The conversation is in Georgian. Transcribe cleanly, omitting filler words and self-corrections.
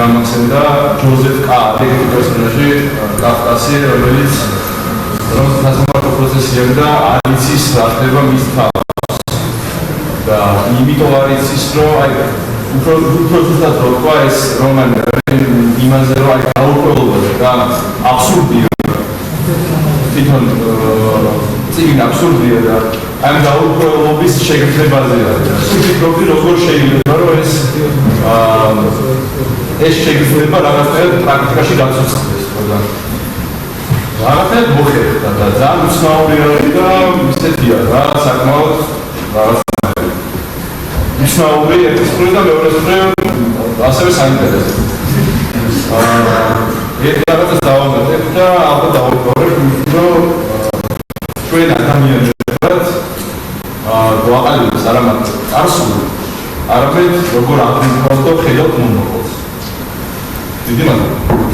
გამახსენდა ჯოზეფ კარი პერსონაჟი კავკასი, რომელიც სასამართლო პროცესია და არ იცის რა ხდება მის თავს. და იმიტომ არ იცის, რომ აი უფრო ზუსტად რო თქვა ეს რომანი იმაზე რომ აი გაურკვევლობა და აბსურდია. თვითონ წიგნი აბსურდია და ამ გაურკვევლობის შეგრძნებაზეა. სუბიექტი როგორ შეიძლება რომ ეს შეგრძნება რაღაცნაირად პრაქტიკაში გაცოცხლდეს, ხოდა. რაღაცნაირად მოხერხდა და ძალიან უცნაური არის და ისეთია რა, საკმაოდ რაღაცნაირად. უცნაური ერთის მხრივ და მეორეს მხრივ ასევე საინტერესო. ერთი რაღაცას დავამატებ და ალბათ დავუყურებ, რომ ჩვენ ადამიანებად გვაყალიბებს არა მარტო წარსული, არამედ როგორ აღნიშნავთ და ხედავთ მომავალს. დიდი მადლობა.